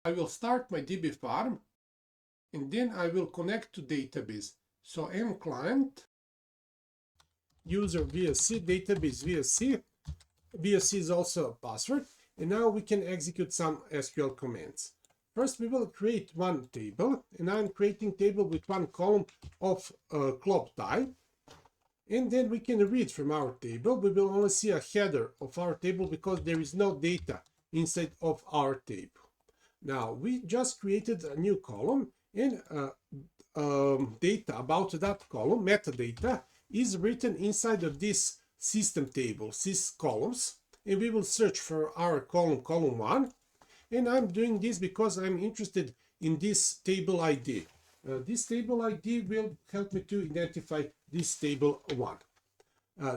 I will start my DB farm and then I will connect to database. So M client, user VSC, database VSC. VSC is also a password. And now we can execute some SQL commands. First, we will create one table, and I'm creating table with one column of club type. And then we can read from our table. We will only see a header of our table because there is no data inside of our table. Now, we just created a new column, and data about that column, metadata, is written inside of this system table, sys columns. And we will search for our column, column 1. And I'm doing this because I'm interested in this table ID. This table ID will help me to identify this table 1.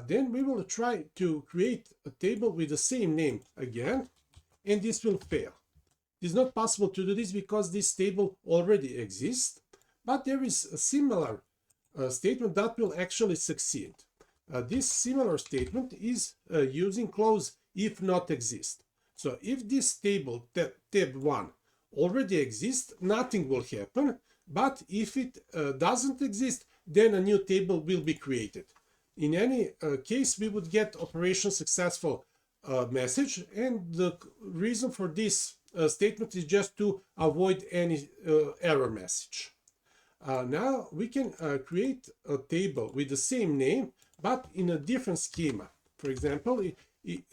Then we will try to create a table with the same name again, and this will fail. It is not possible to do this because this table already exists, but there is a similar statement that will actually succeed. This similar statement is using clause if not exist. So if this table tab 1 already exists, nothing will happen, but if it doesn't exist, then a new table will be created. In any case, we would get operation successful message, and the reason for this statement is just to avoid any error message. Now we can create a table with the same name, but in a different schema. For example,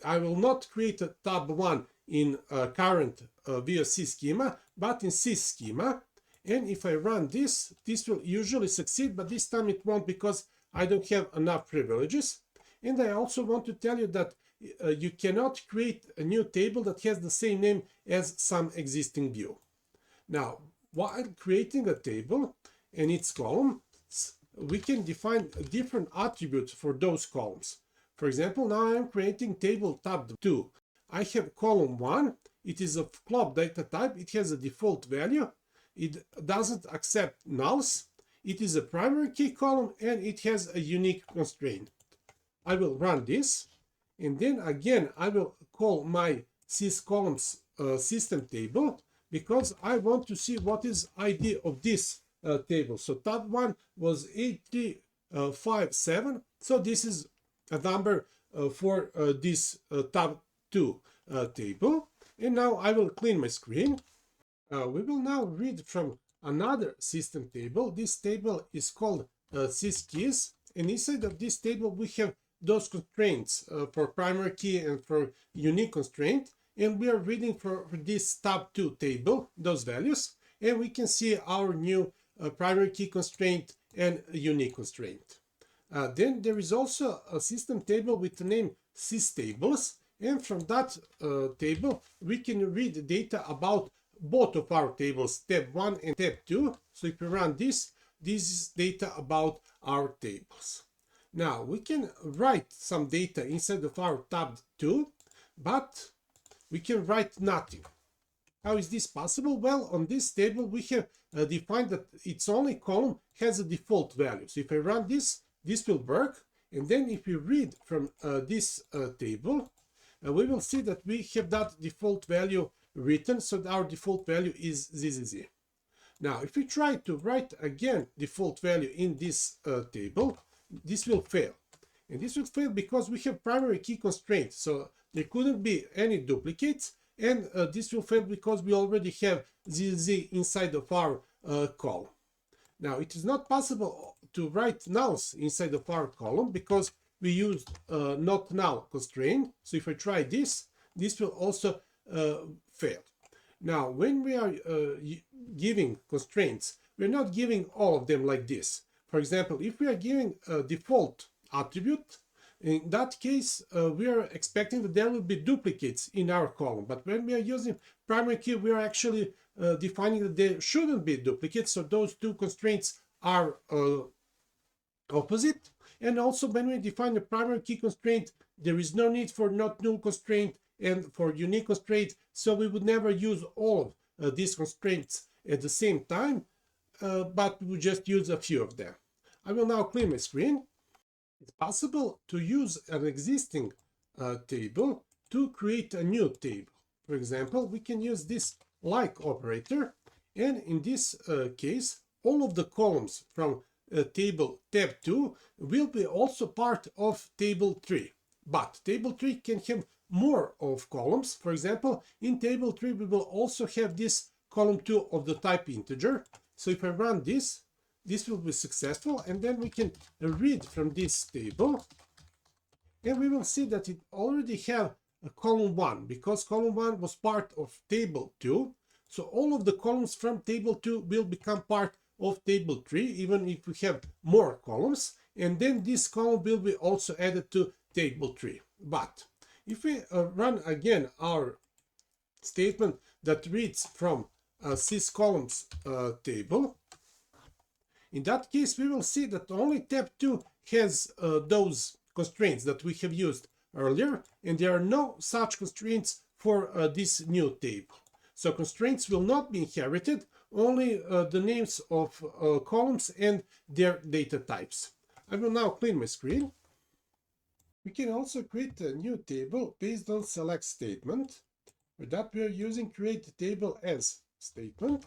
I will not create a tab 1 in current VSC schema, but in sys schema. And if I run this, this will usually succeed, but this time it won't because I don't have enough privileges. And I also want to tell you that you cannot create a new table that has the same name as some existing view. Now, while creating a table and its columns, we can define different attributes for those columns. For example, now I'm creating table tab 2. I have column 1. It is of club data type. It has a default value. It doesn't accept nulls. It is a primary key column and it has a unique constraint. I will run this, and then again I will call my syscolumns system table because I want to see what is ID of this table. So tab 1 was 8357, so this is a number for this tab 2 table. And now I will clean my screen. We will now read from another system table. This table is called syskeys, and inside of this table we have those constraints for primary key and for unique constraint, and we are reading for this tab 2 table those values, and we can see our new primary key constraint and unique constraint. Then there is also a system table with the name systables, and from that table we can read data about both of our tables, tab 1 and tab 2. So if we run this, this is data about our tables. Now we can write some data inside of our tab 2, but we can write nothing. How is this possible? Well, on this table we have defined that its only column has a default value. So if I run this, this will work. And then if we read from this table, we will see that we have that default value written. So our default value is ZZZ. Now, if we try to write again default value in this table, this will fail. And this will fail because we have primary key constraint. So there couldn't be any duplicates. And this will fail because we already have ZZ inside of our column. Now, it is not possible to write nulls inside of our column because we used not null constraint. So if I try this, this will also fail. Now, when we are giving constraints, we're not giving all of them like this. For example, if we are giving a default attribute, in that case, we are expecting that there will be duplicates in our column. But when we are using primary key, we are actually defining that there shouldn't be duplicates. So those two constraints are opposite. And also when we define the primary key constraint, there is no need for not null constraint and for unique constraint. So we would never use all of these constraints at the same time, but we just use a few of them. I will now clear my screen. It's possible to use an existing table to create a new table. For example, we can use this like operator, and in this case all of the columns from table tab 2 will be also part of table 3. But table 3 can have more of columns. For example, in table 3 we will also have this column 2 of the type integer. So if I run this will be successful, and then we can read from this table, and we will see that it already have a column 1 because column 1 was part of table 2. So all of the columns from table 2 will become part of table 3, even if we have more columns, and then this column will be also added to table 3. But if we run again our statement that reads from syscolumns table, in that case we will see that only tab 2 has those constraints that we have used earlier, and there are no such constraints for this new table. So constraints will not be inherited, only the names of columns and their data types. I will now clean my screen. We can also create a new table based on select statement. For that we are using create table as statement.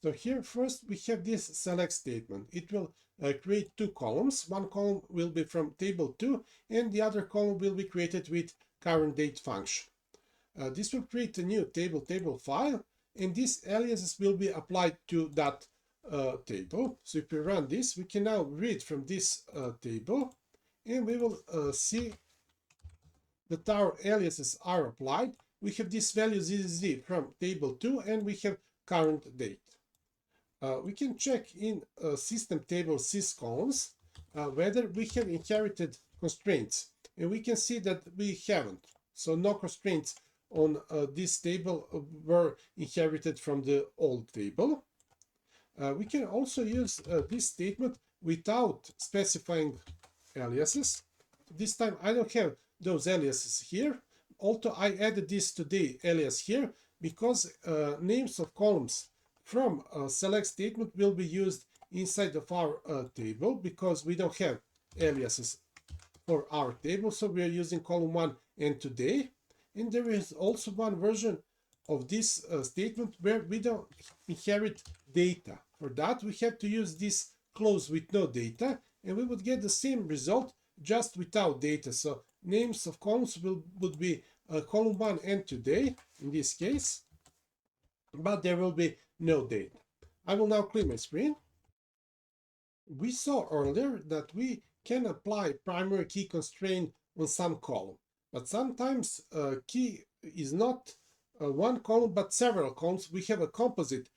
So here first we have this select statement. It will create two columns. One column will be from table 2 and the other column will be created with current date function. This will create a new table file, and these aliases will be applied to that table. So if we run this, we can now read from this table, and we will see that our aliases are applied. We have this value ZZZ from table 2 and we have current date. We can check in system table syscolumns whether we have inherited constraints, and we can see that we haven't. So no constraints on this table were inherited from the old table. We can also use this statement without specifying aliases. This time I don't have those aliases here, although I added this to the alias here because names of columns from select statement will be used inside of our table because we don't have aliases for our table. So we are using column 1 and today. And there is also one version of this statement where we don't inherit data. For that we have to use this clause with no data, and we would get the same result just without data. So names of columns would be column 1 and today in this case, but there will be no data. I will now clear my screen. We saw earlier that we can apply primary key constraint on some column, but sometimes key is not one column but several columns. We have a composite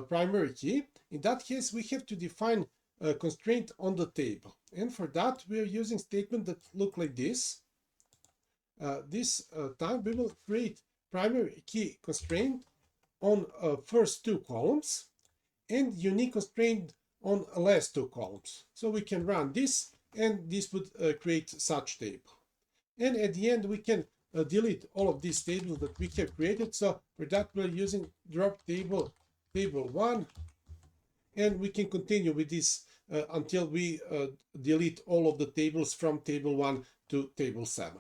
primary key. In that case we have to define a constraint on the table, and for that we are using statements that look like this. This time we will create primary key constraint on first two columns and unique constraint on last two columns. So we can run this, and this would create such table. And at the end we can delete all of these tables that we have created. So for that we're using drop table 1, and we can continue with this until we delete all of the tables from table 1 to table 7.